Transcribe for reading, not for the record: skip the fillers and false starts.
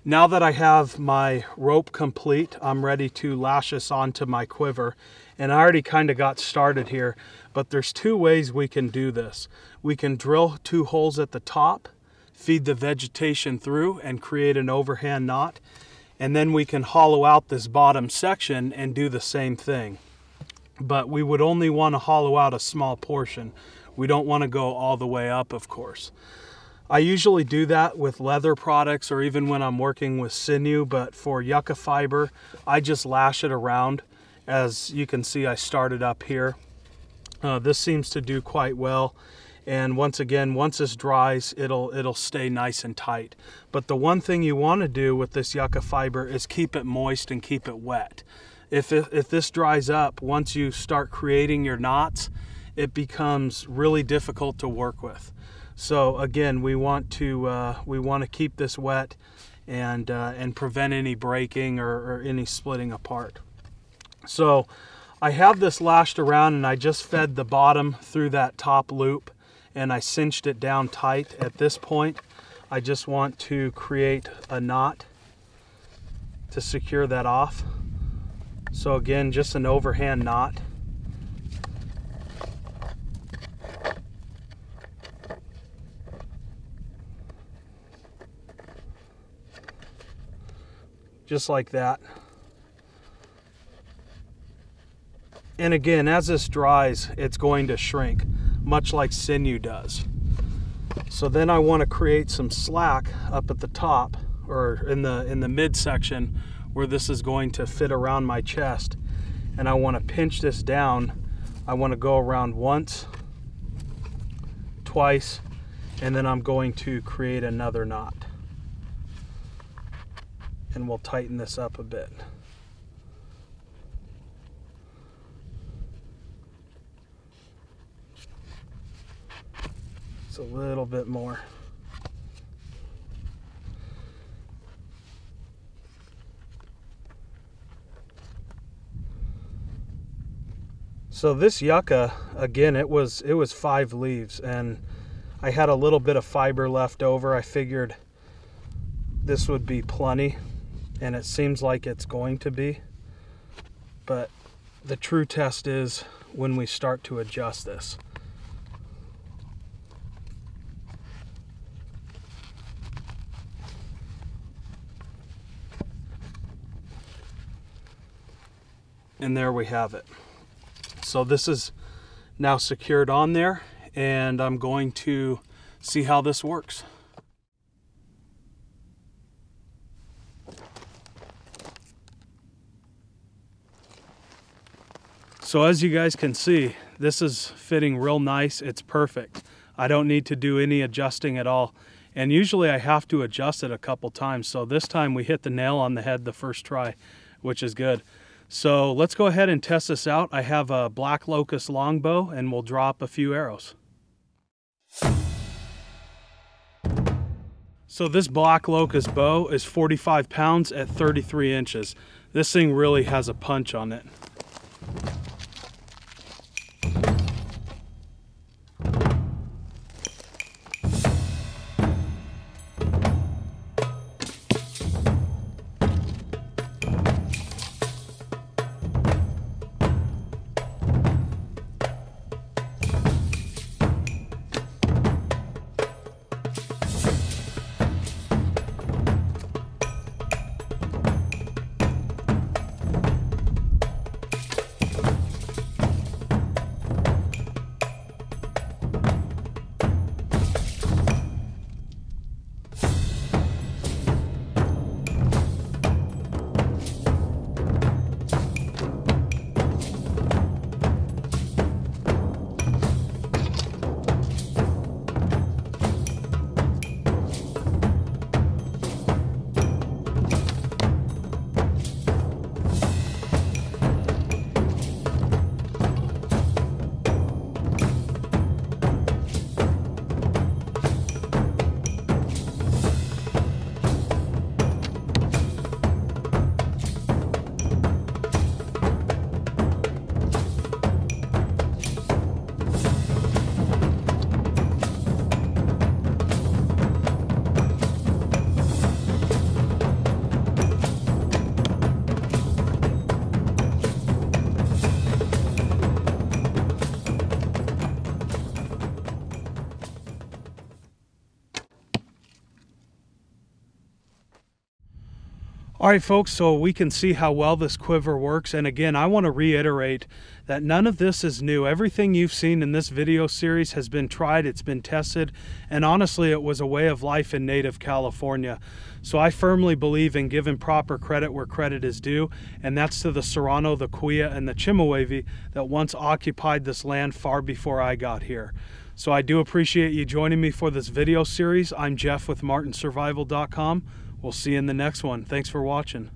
Now that I have my rope complete, I'm ready to lash this onto my quiver. And I already kind of got started here, but there's two ways we can do this. We can drill 2 holes at the top, feed the vegetation through and create an overhand knot. And then we can hollow out this bottom section and do the same thing. But we would only want to hollow out a small portion. We don't want to go all the way up, of course. I usually do that with leather products or even when I'm working with sinew, but for yucca fiber, I just lash it around. As you can see, I started up here. This seems to do quite well. And once this dries, it'll stay nice and tight. But the one thing you want to do with this yucca fiber is keep it moist and keep it wet. If this dries up, once you start creating your knots, it becomes really difficult to work with. So again, we want to keep this wet and prevent any breaking or any splitting apart. So I have this lashed around and I just fed the bottom through that top loop and I cinched it down tight. At this point, I just want to create a knot to secure that off. So again, just an overhand knot. Just like that. And again, as this dries, it's going to shrink, much like sinew does. So then I want to create some slack up at the top or in the midsection where this is going to fit around my chest. And I want to pinch this down. I want to go around once, twice, and then I'm going to create another knot. And we'll tighten this up a bit. It's a little bit more. So this yucca, again, it was 5 leaves and I had a little bit of fiber left over. I figured this would be plenty, and it seems like it's going to be. But the true test is when we start to adjust this. And there we have it. So this is now secured on there, and I'm going to see how this works. So as you guys can see, this is fitting real nice. It's perfect. I don't need to do any adjusting at all. And usually I have to adjust it a couple times. So this time we hit the nail on the head the first try, which is good. So let's go ahead and test this out. I have a black locust longbow and we'll drop a few arrows. So this black locust bow is 45 pounds at 33 inches. This thing really has a punch on it. All right, folks, so we can see how well this quiver works. And again, I want to reiterate that none of this is new. Everything you've seen in this video series has been tried, it's been tested, and honestly, it was a way of life in native California. So I firmly believe in giving proper credit where credit is due, and that's to the Serrano, the Kuya, and the Chemehuevi that once occupied this land far before I got here. So I do appreciate you joining me for this video series. I'm Jeff with MartinSurvival.com. We'll see you in the next one. Thanks for watching.